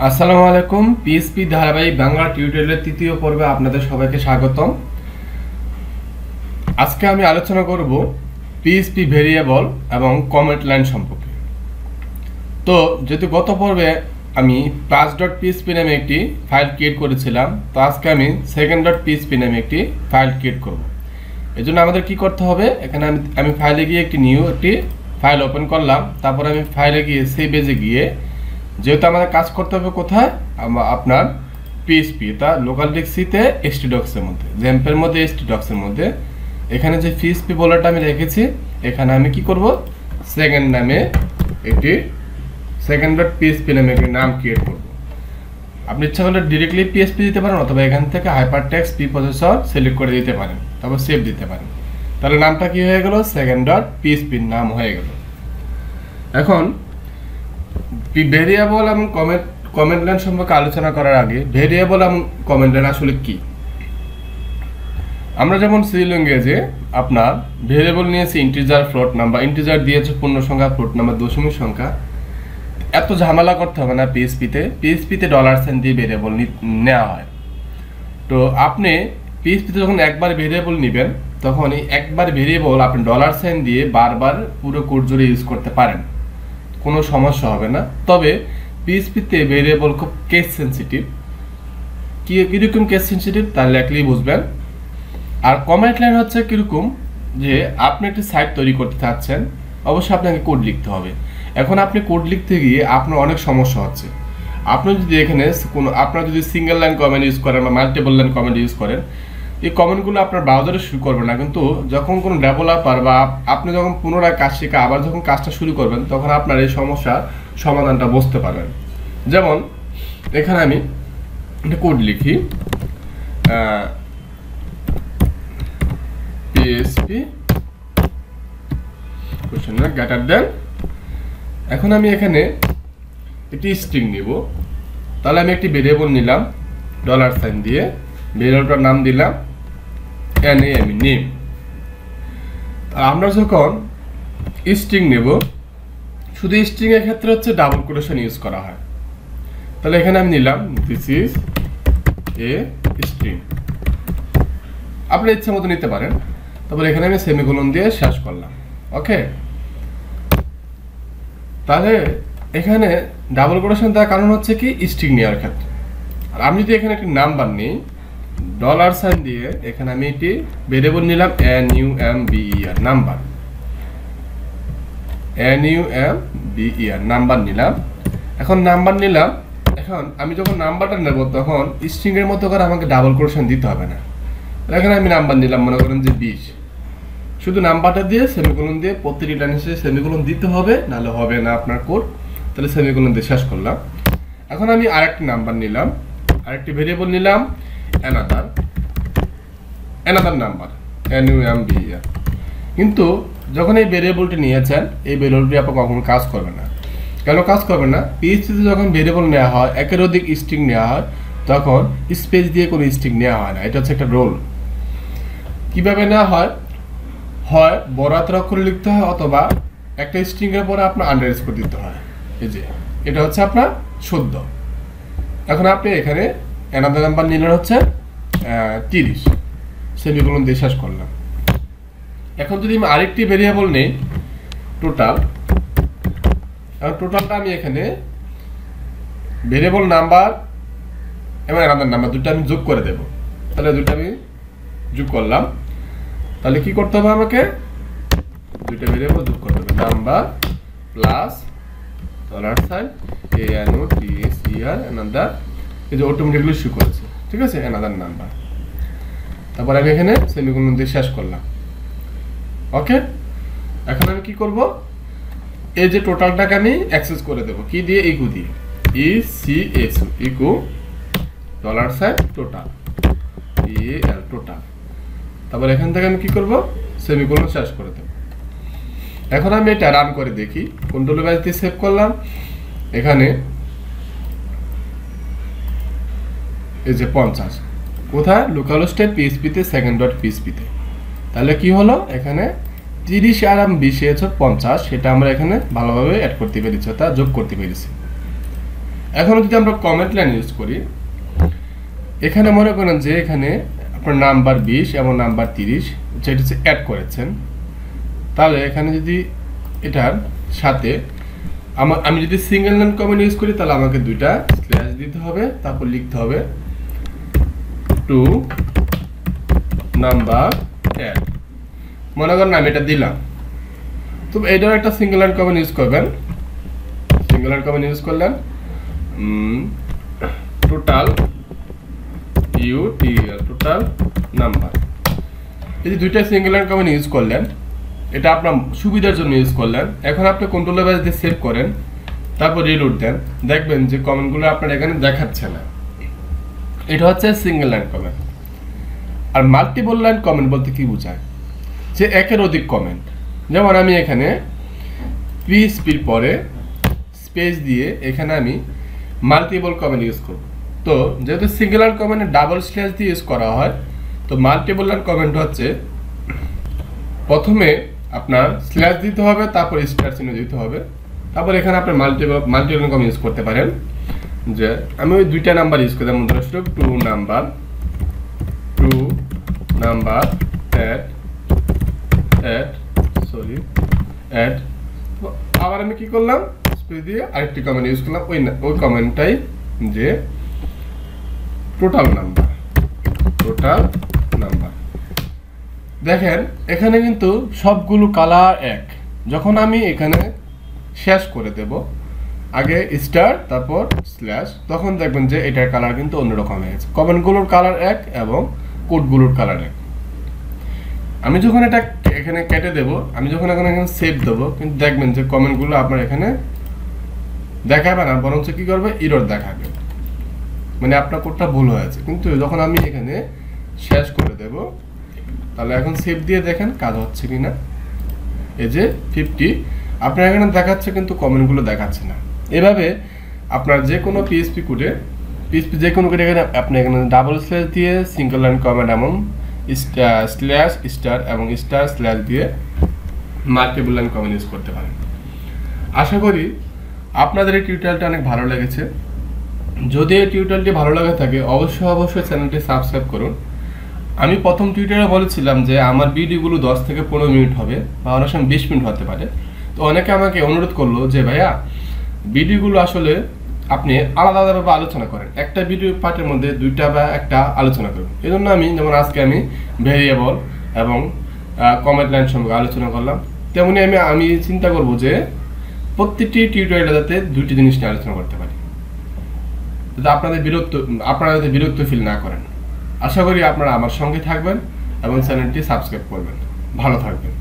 আসসালামু আলাইকুম। পিএসপি ধারাবাহিক বাংলা টিউটোরিয়ালের তৃতীয় পর্বে আপনাদের সবাইকে স্বাগতম। আজকে আমি আলোচনা করব পিএসপি ভেরিয়েবল এবং কমেন্ট লাইন সম্পর্কে। তো যেহেতু গত পর্বে আমি class.php নামে একটি ফাইল ক্রিয়েট করেছিলাম, তো আজকে আমি second.php নামে একটি ফাইল ক্রিয়েট করব। এজন্য আমাদের কি করতে হবে, এখানে আমি ফাইলে গিয়ে একটি নিউ ফাইল ওপেন করলাম। তারপর আমি ফাইলে গিয়ে সেভ এজে গিয়ে, যেহেতু আমাদের কাজ করতে হবে কোথায়, আপনার পিএসপি তা লোকাল ডিস্কসিতে htdocs এর মধ্যে, জ্যাম্পের মধ্যে htdocs-এর মধ্যে। এখানে যে পিএসপি বলারটা আমি রেখেছি, এখানে আমি কি করব, সেকেন্ড নামে একটি second.php নামে একটি নাম ক্রিয়েট করব। আপনি ইচ্ছা করলে ডিরেক্টলি পিএসপি দিতে পারেন, অথবা এখান থেকে হাইপারটেক্সট প্রিপোজিশন সিলেক্ট করে দিতে পারেন, তারপর সেভ দিতে পারেন। তাহলে নামটা কি হয়ে গেল, second.php নাম হয়ে গেল। এখন ভেরিয়েবল এবং কমেন্ট লাইন সম্পর্কে আলোচনা করার আগে, ভেরিয়েবল এবং কমেন্ট লাইন আসলে কি? আমরা যেমন সি ল্যাঙ্গুয়েজে আপনার ভেরিয়েবল নিয়েছি ইন্টিজার, ফ্লোট নাম্বার, ইন্টিজার দিয়েছে পূর্ণ সংখ্যা, ফ্লোট নাম্বার দশমিক সংখ্যা। এত ঝামেলা করতে হবে না পিএসপিতে $সাইন দিয়ে ভেরিয়েবল নেওয়া হয়। তো আপনি পিএসপিতে যখন একবার ভেরিয়েবল নেবেন, তখন এই একবার ভেরিয়েবল আপনি $সাইন দিয়ে বারবার পুরো কোড জুড়ে ইউজ করতে পারেন, কোনো সমস্যা হবে না। তবে পিএসপিতে ভেরিয়েবল খুব কেস সেন্সিটিভ। কীরকম কেস সেন্সিটিভ তা লেখলেই বুঝবেন। আর কমেন্ট লাইন হচ্ছে কীরকম, যে আপনি একটি সাইট তৈরি করতে চাচ্ছেন, অবশ্যই আপনাকে কোড লিখতে হবে। এখন আপনি কোড লিখতে গিয়ে আপনার অনেক সমস্যা হচ্ছে। আপনি যদি এখানে আপনার যদি সিঙ্গেল লাইন কমেন্ট ইউজ করেন বা মাল্টিপল লাইন কমেন্ট ইউজ করেন, এই কমেন্টগুলো আপনার ব্রাউজারে শুরু করবে না। কিন্তু যখন কোনো ডেভেলপার বা আপনি যখন পুনরায় কাজ শেখা আবার যখন কাজটা শুরু করবেন, তখন আপনার এই সমস্যার সমাধানটা বুঝতে পারবেন। যেমন এখানে আমি একটা কোড লিখি, PSP question mark greater than. এখন আমি এখানে একটি স্ট্রিং নিব। তাহলে আমি একটি ভেরিয়েবল নিলাম $সাইন দিয়ে, ভেরিয়েবলটার নাম দিলাম নেম। আমরা যখন স্ট্রিং নেব, শুধু স্ট্রিং এর ক্ষেত্রে হচ্ছে ডাবল কোটেশন ইউজ করা হয়। তাহলে এখানে আমি নিলাম দিস ইজ এ স্ট্রিং। আপনি ইচ্ছা মতো নিতে পারেন। তারপর এখানে আমি সেমিকোলন দিয়ে শেষ করলাম। ওকে, তাহলে এখানে ডাবল কোটেশন দেওয়ার কারণ হচ্ছে কি, স্ট্রিং নেওয়ার ক্ষেত্রে। আর আমি যদি এখানে একটি নাম্বার নিই $সাইন দিয়ে, এখানে আমি একটি ভেরিয়েবল নিলাম NUMBER নাম্বার, NUMBER নাম্বার নিলাম। এখন নাম্বার নিলাম, এখন আমি যখন নাম্বারটা নেব, তখন স্ট্রিং এর মতো করে আমাকে ডাবল কোটেশন দিতে হবে না। এখানে আমি নাম্বার নিলাম, মনে করেন যে 20, শুধু নাম্বারটা দিয়ে সেমিকোলন দিয়ে প্রতিটি লাইন শেষে সেমিকোলন দিতে হবে, নাহলে হবে না আপনার কোড। তাহলে সেমিকোলন দিয়ে শেষ করলাম। এখন আমি আরেকটি নাম্বার নিলাম, আরেকটি ভেরিয়েবল নিলাম অ্যানাদার নাম্বার, NUMBER। কিন্তু যখন এই ভেরিয়েবলটি নিয়েছেন, এই ভেরিয়েবলটি আপনার কখনো কাজ করবে না। কেন কাজ করবে না? পিএইচপিতে যখন ভেরিয়েবল নেওয়া হয়, একের অধিক স্ট্রিং নেওয়া হয়, তখন স্পেস দিয়ে কোনো স্ট্রিং নেওয়া হয় না। এটা হচ্ছে একটা রোল। কিভাবে নেওয়া হয়, হয় বড় হাতের অক্ষরে লিখতে হয়, অথবা একটা স্ট্রিং এর পরে আপনার আন্ডারস্কোর দিতে হয়। এই যে এটা হচ্ছে আপনার শুদ্ধ। এখন আপনি এখানে অ্যানাদার নাম্বার নিলেন হচ্ছে 30, সেমিকোলন দিয়ে শেষ করলাম। এখন যদি আমি আরেকটি ভেরিয়েবল নেই টোটাল, এখন টোটালটা আমি এখানে ভেরিয়েবল নাম্বার এবং অ্যানাদার নাম্বার দুটো আমি যোগ করে দেব। তাহলে দুটো আমি যোগ করলাম। তাহলে কি করতে হবে, আমাকে দুইটা ভেরিয়েবল যোগ করতে হবে, নাম্বার প্লাস $সাইন অ্যানাদার, এই যে অটোমেটিক্যালি শুরু করেছে, ঠিক আছে, অ্যানাদার নাম্বার। তারপর আমি এখানে সেমিকোলন দিয়ে শেষ করলাম। ওকে, এখন আমি কি করব, এই যে টোটালটাকে আমি অ্যাক্সেস করে দেব কি দিয়ে, ইকো দিয়ে, ECSU ইকো $সাইন টোটাল, টোটাল। তারপর এখান থেকে আমি কি করব, সেমিকোলন শেষ করে দেব। এখন আমি এটা রান করে দেখি, কন্ট্রোল ব্যাস দিয়ে সেভ করলাম। এখানে এই যে 50, কোথায়, লোকাল হোস্টে পিএসপিতে second.php-তে। তাহলে কি হলো, এখানে 30 আর 20 50, সেটা আমরা এখানে ভালোভাবে অ্যাড করতে পেরেছি, তা যোগ করতে পেরেছি। এখন যদি আমরা কমেন্ট লাইন ইউজ করি, এখানে মনে করেন যে এখানে আপনার নাম্বার 20 এবং নাম্বার 30 যেটা হচ্ছে অ্যাড করেছেন, তাহলে এখানে যদি এটার সাথে আমি যদি সিঙ্গেল লাইন কমেন্ট ইউজ করি, তাহলে আমাকে দুইটা স্ল্যাশ দিতে হবে, তারপর লিখতে হবে টু নাম্বার অ্যাড। মনে করেন আমি এটা দিলাম, তো এটার একটা সিঙ্গেল লাইন কমেন্ট ইউজ করবেন। সিঙ্গেল লাইন কমেন্ট ইউজ করলেন টোটাল টোটাল নাম্বার। এই যে দুইটা সিঙ্গেল লাইন কমেন্ট ইউজ করলেন, এটা আপনার সুবিধার জন্য ইউজ করলেন। এখন আপনি কন্ট্রোল লেভেল দিয়ে সেভ করেন, তারপর রিলোড দেন, দেখবেন যে কমেন্টগুলো আপনার এখানে দেখাচ্ছে না। এটা হচ্ছে সিঙ্গেল লাইন কমেন্ট। আর মাল্টিপল লাইন কমেন্ট বলতে কি বোঝায়, যে একের অধিক কমেন্ট। যেমন আমি এখানে পিএইচপির পরে স্পেস দিয়ে এখানে আমি মাল্টিপল কমেন্ট ইউজ করব। তো যেহেতু সিঙ্গেল লাইন কমেন্টে ডাবল স্ল্যাশ দিয়ে ইউজ করা হয়, তো মাল্টিপল লাইন কমেন্ট হচ্ছে প্রথমে আপনার স্ল্যাশ দিতে হবে, তারপর স্টার চিহ্ন দিতে হবে, তারপর এখানে আপনি মাল্টিপল কমেন্ট ইউজ করতে পারেন। যে আমি ওই দুইটা নাম্বার ইউজ করি, যেমন ধরো টু নাম্বার অ্যাড। আবার আমি কি করলাম, স্পেস দিয়ে আরেকটি কমেন্ট ইউজ করলাম, ওই কমেন্টটাই যে টোটাল নাম্বার। দেখেন এখানে কিন্তু সবগুলো কালার এক। যখন আমি এখানে শেষ করে দেব, আগে স্টার তারপর স্ল্যাশ, তখন দেখবেন যে এটার কালার কিন্তু অন্যরকম হয়ে গেছে। কমেন্টগুলোর কালার এক এবং কোডগুলোর কালার এক। আমি যখন এটা এখানে কেটে দেব, আমি যখন এখানে সেভ দেবো, কিন্তু দেখবেন যে কমেন্টগুলো আপনার এখানে দেখাবে না, বরঞ্চ কি করবে, এরর দেখাবে, মানে আপনার কোডটা ভুল হয়েছে। কিন্তু যখন আমি এখানে শেষ করে দেব, তাহলে এখন সেভ দিয়ে দেখেন কাজ হচ্ছে কিনা। এই যে 50 আপনার এখানে দেখাচ্ছে, কিন্তু কমেন্টগুলো দেখাচ্ছে না। এভাবে আপনার যে কোনো পিএইচপি কোডে যে কোনো কোডে এখানে আপনি এখানে ডাবল স্ল্যাশ দিয়ে সিঙ্গেল লাইন কমেন্ট এবং স্ল্যাশ স্টার এবং স্টার স্ল্যাশ দিয়ে মাল্টিপল লাইন কমেন্ট ইউজ করতে পারেন। আশা করি আপনাদের এই টিউটোরিয়ালটা অনেক ভালো লেগেছে। যদি এই টিউটোরিয়ালটি ভালো লাগে থাকে, অবশ্যই চ্যানেলটি সাবস্ক্রাইব করুন। আমি প্রথম টিউটোরিয়ালে বলেছিলাম যে আমার ভিডিওগুলো 10 থেকে 15 মিনিট হবে, বা অনেক সময় 20 মিনিট হতে পারে। তো অনেকে আমাকে অনুরোধ করলো যে ভাইয়া ভিডিওগুলো আসলে আপনি আলাদাভাবে আলোচনা করেন, একটা ভিডিও পার্টের মধ্যে দুইটা বা একটা আলোচনা করুন। এই জন্য আমি যেমন আজকে আমি ভেরিয়েবল এবং কমেন্ট লাইন সম্পর্কে আলোচনা করলাম, তেমনি আমি চিন্তা করব যে প্রত্যেকটি টিউটোরিয়ালে যাতে দুইটি জিনিস নিয়ে আলোচনা করতে পারি, যাতে আপনারা যাতে বিরক্ত ফিল না করেন। আশা করি আপনারা আমার সঙ্গে থাকবেন এবং চ্যানেলটি সাবস্ক্রাইব করবেন। ভালো থাকবেন।